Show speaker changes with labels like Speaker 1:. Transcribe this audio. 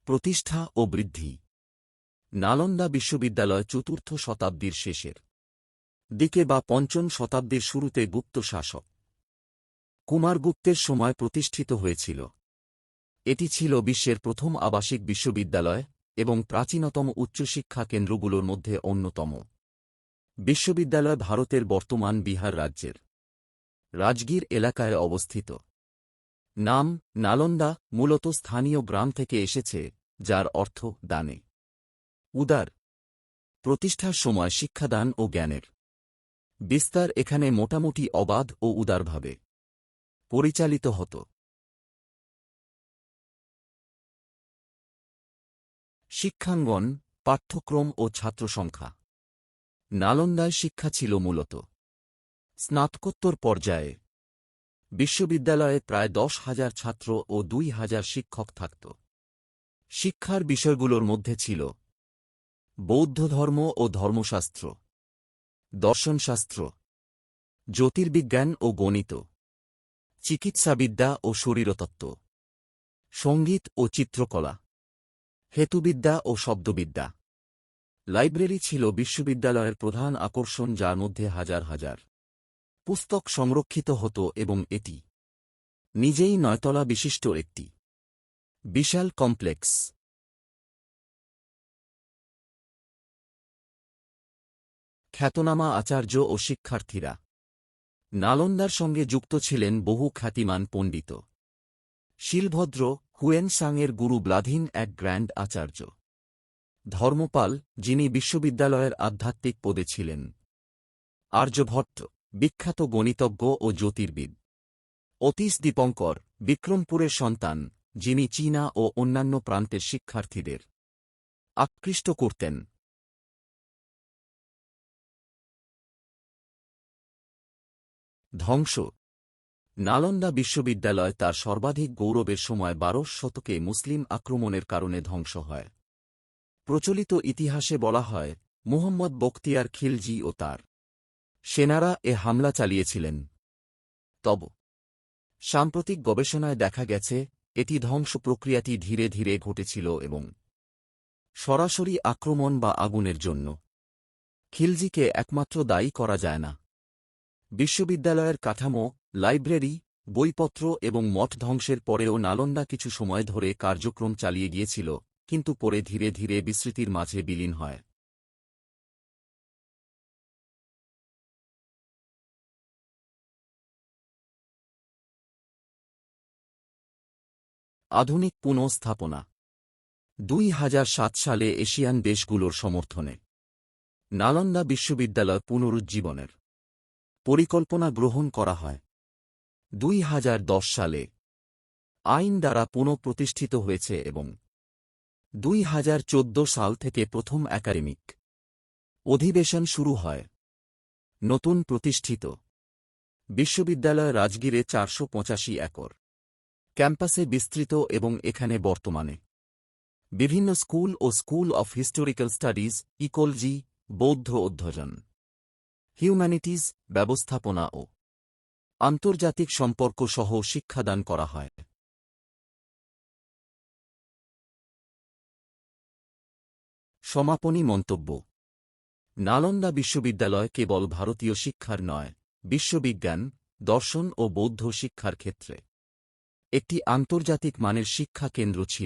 Speaker 1: প্রতিষ্ঠা ও বৃদ্ধি। নালন্দা বিশ্ববিদ্যালয় চতুর্থ শতাব্দীর শেষের দিকে বা পঞ্চম শতাব্দীর শুরুতে গুপ্ত শাসক কুমারগুপ্তের সময় প্রতিষ্ঠিত হয়েছিল। এটি ছিল বিশ্বের প্রথম আবাসিক বিশ্ববিদ্যালয় এবং প্রাচীনতম উচ্চশিক্ষা কেন্দ্রগুলোর মধ্যে অন্যতম। বিশ্ববিদ্যালয় ভারতের বর্তমান বিহার রাজ্যের রাজগীর এলাকায় অবস্থিত। নাম নালন্দা মূলত স্থানীয় গ্রাম থেকে এসেছে, যার অর্থ দানে উদার। প্রতিষ্ঠার সময় শিক্ষাদান ও জ্ঞানের বিস্তার এখানে মোটামুটি অবাধ ও উদারভাবে পরিচালিত হতো। শিক্ষাঙ্গন, পাঠ্যক্রম ও ছাত্রসংখ্যা। নালন্দায় শিক্ষা ছিল মূলত স্নাতকোত্তর পর্যায়ে। বিশ্ববিদ্যালয়ে প্রায় 10,000 ছাত্র ও 2,000 শিক্ষক থাকত। শিক্ষার বিষয়গুলোর মধ্যে ছিল বৌদ্ধ ধর্ম ও ধর্মশাস্ত্র, দর্শনশাস্ত্র, জ্যোতির্বিজ্ঞান ও গণিত, চিকিৎসাবিদ্যা ও শরীরতত্ত্ব, সঙ্গীত ও চিত্রকলা, হেতুবিদ্যা ও শব্দবিদ্যা। লাইব্রেরি ছিল বিশ্ববিদ্যালয়ের প্রধান আকর্ষণ, যার মধ্যে হাজার হাজার পুস্তক সংরক্ষিত হতো এবং এটি নিজেই 9 তলা বিশিষ্ট একটি বিশাল কমপ্লেক্স। খ্যাতনামা আচার্য ও শিক্ষার্থীরা। নালন্দার সঙ্গে যুক্ত ছিলেন বহু খ্যাতিমান পণ্ডিত। শিলভদ্র হুয়েনসাংয়ের গুরু ব্লাধিন এক গ্র্যান্ড আচার্য। ধর্মপাল, যিনি বিশ্ববিদ্যালয়ের আধ্যাত্মিক পদে ছিলেন। আর্যভট্ট, বিখ্যাত গণিতজ্ঞ ও জ্যোতির্বিদ। অতীশ দীপঙ্কর, বিক্রমপুরের সন্তান, যিনি চীনা ও অন্যান্য প্রান্তের শিক্ষার্থীদের আকৃষ্ট করতেন। ধ্বংস। নালন্দা বিশ্ববিদ্যালয় তার সর্বাধিক গৌরবের সময় 12 শতকে মুসলিম আক্রমণের কারণে ধ্বংস হয়। প্রচলিত ইতিহাসে বলা হয়, মুহাম্মদ বখতিয়ার খিলজি ও তার সেনারা এ হামলা চালিয়েছিলেন। তবে সাম্প্রতিক গবেষণায় দেখা গেছে, এটি ধ্বংস প্রক্রিয়াটি ধীরে ধীরে ঘটেছিল এবং সরাসরি আক্রমণ বা আগুনের জন্য খিলজিকে একমাত্র দায়ী করা যায় না। বিশ্ববিদ্যালয়ের কাঠামো, লাইব্রেরি, বইপত্র এবং মঠ ধ্বংসের পরেও নালন্দা কিছু সময় ধরে কার্যক্রম চালিয়ে গিয়েছিল, কিন্তু পরে ধীরে ধীরে বিস্মৃতির মাঝে বিলীন হয়। আধুনিক পুনঃস্থাপনা। 2007 সালে এশিয়ান দেশগুলোর সমর্থনে নালন্দা বিশ্ববিদ্যালয় পুনরুজ্জীবনের পরিকল্পনা গ্রহণ করা হয়। 2010 সালে আইন দ্বারা পুনঃপ্রতিষ্ঠিত হয়েছে এবং 2014 সাল থেকে প্রথম একাডেমিক অধিবেশন শুরু হয়। নতুন প্রতিষ্ঠিত বিশ্ববিদ্যালয় রাজগীরে 485 একর ক্যাম্পাসে বিস্তৃত এবং এখানে বর্তমানে বিভিন্ন স্কুল ও school of historical studies, ecology, বৌদ্ধ অধ্যয়ন, হিউম্যানিটিজ, ব্যবস্থাপনা ও আন্তর্জাতিক সম্পর্ক সহ শিক্ষাদান করা হয়। সমাপনী মন্তব্য। নালন্দা বিশ্ববিদ্যালয় কেবল ভারতীয় শিক্ষার নয়, বিশ্ববিজ্ঞান, দর্শন ও বৌদ্ধ শিক্ষার ক্ষেত্রে একটি আন্তর্জাতিক মানের শিক্ষা কেন্দ্র ছিল।